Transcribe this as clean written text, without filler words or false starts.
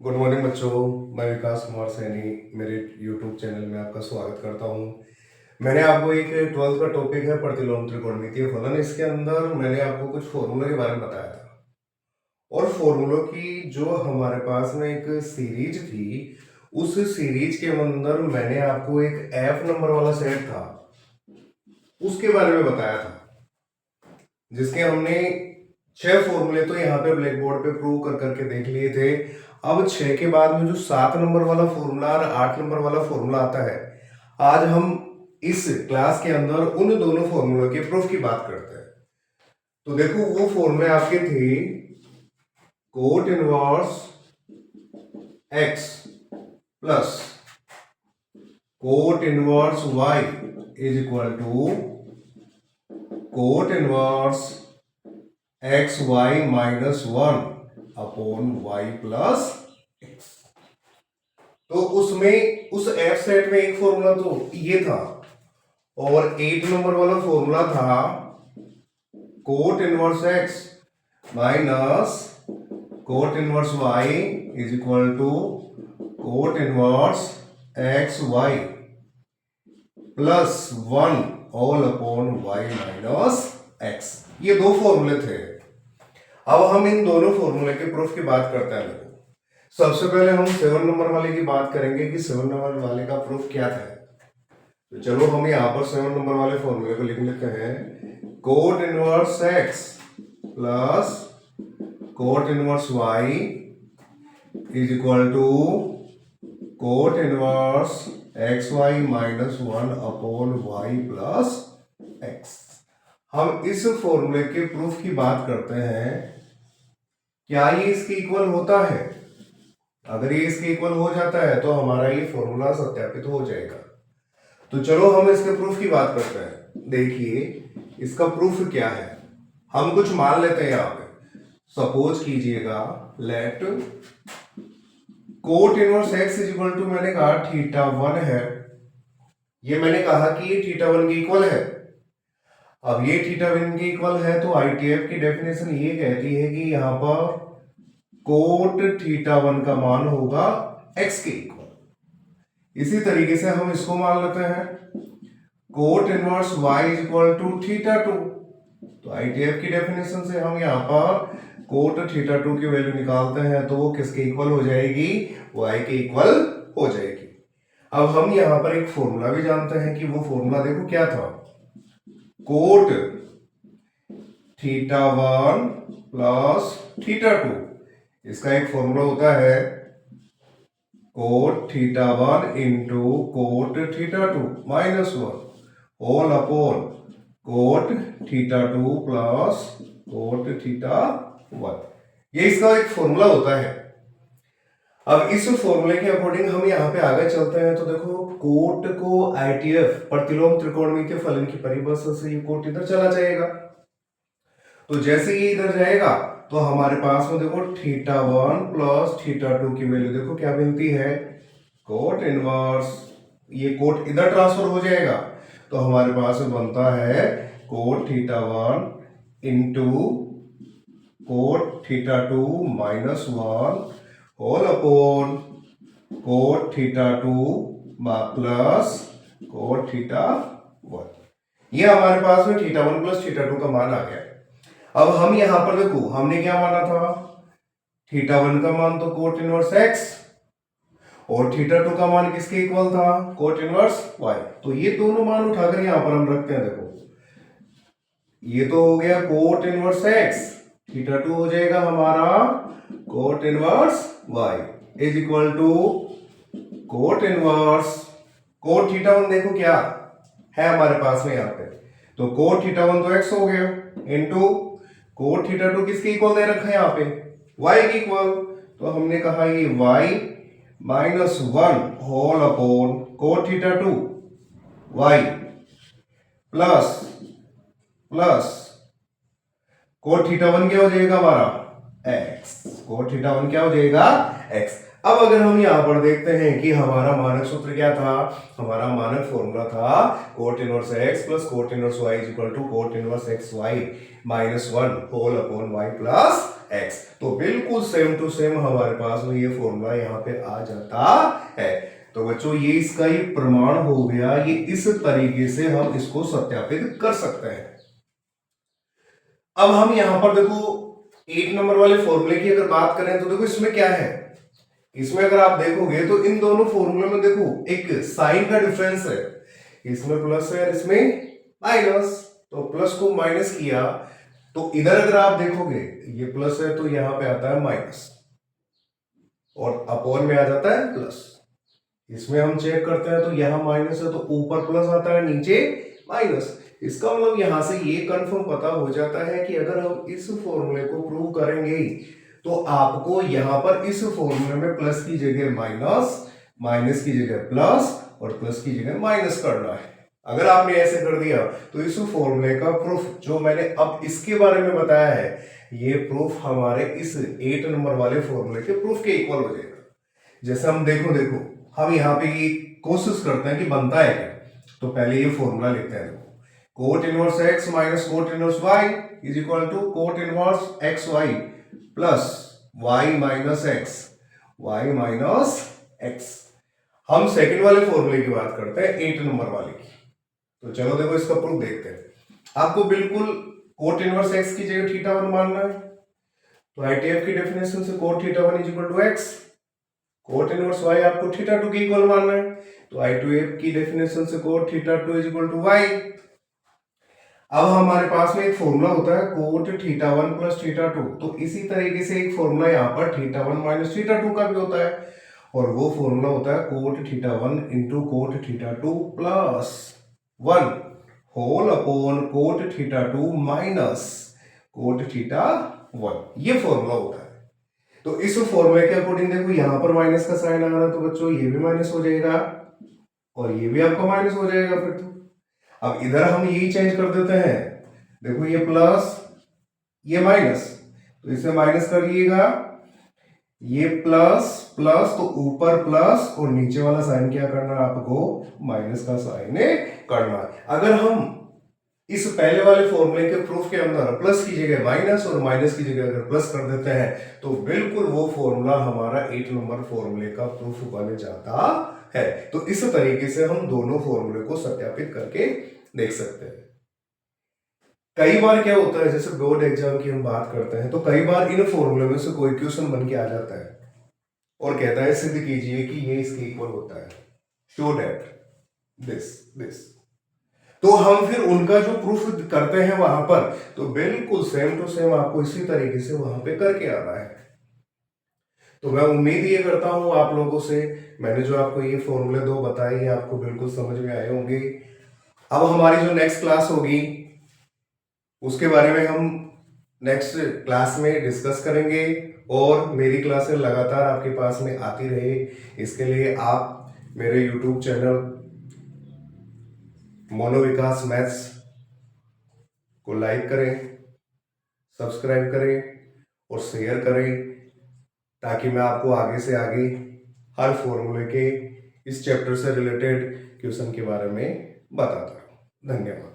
Good morning बच्चों। मैं विकास कुमार सैनी मेरे यूट्यूब चैनल में आपका स्वागत करता हूं। मैंने आपको एक 12th का टॉपिक है प्रतिलोम त्रिकोणमितीय फलन। इसके अंदर मैंने आपको कुछ फॉर्मूला के बारे में बताया था और फॉर्मूलों की जो हमारे पास में एक सीरीज थी, उस सीरीज के अंदर मैंने आपको एक एफ नंबर वाला सेट था उसके बारे में बताया था, जिसके हमने 6 फॉर्मूले तो यहाँ पे ब्लैक बोर्ड पे प्रूव कर करके देख लिए थे। अब 6 के बाद में जो 7 नंबर वाला फॉर्मूला और 8 नंबर वाला फॉर्मूला आता है, आज हम इस क्लास के अंदर उन दोनों फॉर्मूलों के प्रूफ की बात करते हैं। तो देखो, वो फॉर्मूले आपके थे cot inverse X plus cot inverse Y is equal to cot inverse X Y minus 1 upon Y plus X. तो उसमें उस एफ सेट में एक फॉर्मूला तो ये था और 8 नंबर वाला फॉर्मूला था cot inverse X minus cot inverse Y is equal to cot inverse X Y plus 1 all upon Y minus X. ये दो फॉर्मूले थे। अब हम इन दोनों फॉर्मूले के प्रूफ की बात करते हैं। देखो, सबसे पहले हम 7 नंबर वाले की बात करेंगे कि 7 नंबर वाले का प्रूफ क्या था। तो चलो हम यहाँ पर 7 नंबर वाले फॉर्मूले को लिख लेते हैं। Cot inverse X plus cot inverse Y is equal to cot inverse X Y minus 1 upon Y plus X. हम इस फॉर्मूले के प्रूफ की बात करते हैं। क्या ये इसके इक्वल होता है? अगर ये इसके इक्वल हो जाता है तो हमारा ये फॉर्मूला सत्यापित हो जाएगा। तो चलो हम इसके प्रूफ की बात करते हैं। देखिए, इसका प्रूफ क्या है। हम कुछ मान लेते हैं यहाँ पे। सपोज कीजिएगा, let cot inverse X is equal to, मैंने कहा थीटा 1 है। ये मैंने कहा कि ये थीटा 1 के इक्वल है। अब ये थीटा 1 के इक्वल है तो आईटीएफ की डेफिनेशन ये कहती है कि यहाँ पर कोट थीटा 1 का मान होगा एक्स के इक्वल। इसी तरीके से हम इसको मान लेते हैं cot inverse Y is equal to theta 2। तो आईटीएफ की डेफिनेशन से हम यहाँ पर कोट थीटा 2 की वैल्यू निकालते हैं तो वो किसके इक्वल हो जाएगी? वाई के इक्वल हो जाएगी। अब हम यहाँ पर एक फॉर्मूला भी जानते हैं कि वो फॉर्मूला देखो क्या था। कोट थीटा 1 प्लस थीटा 2, इसका एक फॉर्मूला होता है cot theta 1 into cot theta 2 minus 1 whole upon cot theta 2 plus cot theta 1। ये इसका एक फॉर्मूला होता है। अब इस फॉर्मूले के अकॉर्डिंग हम यहाँ पे आगे चलते हैं। तो देखो, कोट को आईटीएफ प्रतिलोम त्रिकोणमितीय फलन की परिभाषा से ये कोट इधर चला जाएगा। तो जैसे ये इधर जाएगा तो हमारे पास में देखो थीटा 1 प्लस थीटा 2 की वैल्यू देखो क्या मिलती है, कोट इनवर्स। ये कोट इधर ट्रांसफर हो जाएगा तो हमारे पास में बनता है cot theta 1 into cot theta 2 minus 1 whole upon cot theta 2 plus cot theta 1। ये हमारे पास में थीटा 1 प्लस थीटा 2 का मान आ गया। अब हम यहां पर देखो, हमने क्या माना था? थीटा 1 का मान तो कोट इनवर्स एक्स और थीटा 2 का मान किसके इक्वल था? Cot inverse Y. तो ये दोनों मान उठाकर यहां पर हम रखते हैं। देखो, ये तो हो गया कोट इनवर्स एक्स, थीटा 2 हो जाएगा हमारा cot inverse Y is equal to cot inverse cot theta 1 देखो क्या है हमारे पास में यहाँ पे। तो कोट थीटा 1 तो एक्स हो गया इंटू कोट थीटा 2 किसके इक्वल दे रखा है यहाँ पे? वाई के इक्वल। तो हमने कहा ये Y minus 1 whole upon cot theta 2 Y plus plus cot theta 1 क्या हो जाएगा हमारा? एक्स। कोट थीटा 1 क्या हो जाएगा? एक्स। अब अगर हम यहां पर देखते हैं कि हमारा मानक सूत्र क्या था, हमारा मानक फॉर्मूला था cot inverse X plus cot inverse Y is equal to cot inverse X Y minus 1 whole upon Y plus x। तो बिल्कुल सेम टू सेम हमारे पास में ये फॉर्मूला यहाँ पे आ जाता है। तो बच्चों ये इसका ये प्रमाण हो गया, ये इस तरीके से हम इसको सत्यापित कर सकते हैं। अब हम यहां पर देखो 8 नंबर वाले फॉर्मूले की अगर बात करें तो देखो इसमें क्या है, इसमें अगर आप देखोगे तो इन दोनों फॉर्मूले में देखो एक साइन का डिफरेंस है, इसमें प्लस है और इसमें माइनस। तो प्लस को माइनस किया तो इधर अगर आप देखोगे ये प्लस है तो यहां पे आता है माइनस और अपॉन में आ जाता है प्लस। इसमें हम चेक करते हैं तो यहां माइनस है तो ऊपर प्लस आता है नीचे माइनस। इसका मतलब यहां से ये कंफर्म पता हो जाता है कि अगर हम इस फॉर्मूले को प्रूव करेंगे तो आपको यहां पर इस फॉर्मूले में प्लस की जगह माइनस, माइनस की जगह प्लस और प्लस की जगह माइनस करना है। अगर आपने ऐसे कर दिया तो इस फॉर्मूले का प्रूफ जो मैंने अब इसके बारे में बताया है, ये प्रूफ हमारे इस 8 नंबर वाले फॉर्मूले के प्रूफ के इक्वल हो जाएगा। जैसे हम देखो हम यहाँ पे ये कोशिश करते हैं कि बनता है क्या। तो पहले ये फॉर्मूला लेते हैं, cot inverse x minus cot inverse y is equal to cot inverse X Y plus y minus X, Y minus X. हम सेकंड वाले फॉर्मूले की बात करते हैं 8 नंबर वाले की। तो चलो देखो इसका प्रूफ देखते हैं। आपको बिल्कुल कोट इनवर्स x की जगह थीटा 1 मानना है। तो ITF की डेफिनेशन से cot theta 1 is equal to x, cot inverse y आपको थीटा 2 के इक्वल मानना है। तो I2F की डेफिनेशन से cot theta 2 is equal to y। अब हमारे पास में एक फॉर्मूला होता है कोट थीटा 1 प्लस थीटा 2। तो इसी तरीके से एक फॉर्मूला यहाँ पर थीटा 1 माइनस थीटा 2 का भी होता है और वो फॉर्मूला होता है cot theta 1 into cot theta 2 plus 1 whole upon cot theta 2 minus cot theta 1। ये फॉर्मूला होता है। तो इस फॉर्मूले के अकॉर्डिंग देखो यहाँ पर माइनस का साइन आ रहा है तो बच्चों ये भी माइनस हो जाएगा और ये भी आपका माइनस हो जाएगा। फिर तो अब इधर हम यही चेंज कर देते हैं, देखो ये प्लस ये माइनस, तो इसे माइनस करिएगा, ये प्लस प्लस तो ऊपर प्लस और नीचे वाला साइन क्या करना है आपको, माइनस का साइन करना है। अगर हम इस पहले वाले फॉर्मूले के प्रूफ के अंदर प्लस की जगह माइनस और माइनस की जगह अगर प्लस कर देते हैं तो बिल्कुल वो फॉर्मूला हमारा 8 नंबर फॉर्मूले का प्रूफ बन जाता है। तो इस तरीके से हम दोनों फॉर्मूले को सत्यापित करके देख सकते हैं। कई बार क्या होता है, जैसे बोर्ड एग्जाम की हम बात करते हैं तो कई बार इन फॉर्मूले में से कोई क्वेश्चन बन के आ जाता है और कहता है सिद्ध कीजिए कि ये इसके इक्वल होता है, शो दैट दिस। तो हम फिर उनका जो प्रूफ करते हैं वहां पर तो बिल्कुल सेम टू सेम आपको इसी तरीके से वहां पे करके आना है। तो मैं उम्मीद ये करता हूं आप लोगों से, मैंने जो आपको ये फॉर्मूले 2 बताए आपको बिल्कुल समझ में आए होंगे। अब हमारी जो नेक्स्ट क्लास होगी उसके बारे में हम नेक्स्ट क्लास में डिस्कस करेंगे और मेरी क्लासें लगातार आपके पास में आती रहे, इसके लिए आप मेरे YouTube चैनल मोनोविकास मैथ्स को लाइक करें, सब्सक्राइब करें और शेयर करें ताकि मैं आपको आगे से आगे हर फॉर्मूले के इस चैप्टर से रिलेटेड क्वेश्चन के बारे में बताता रहूं। धन्यवाद।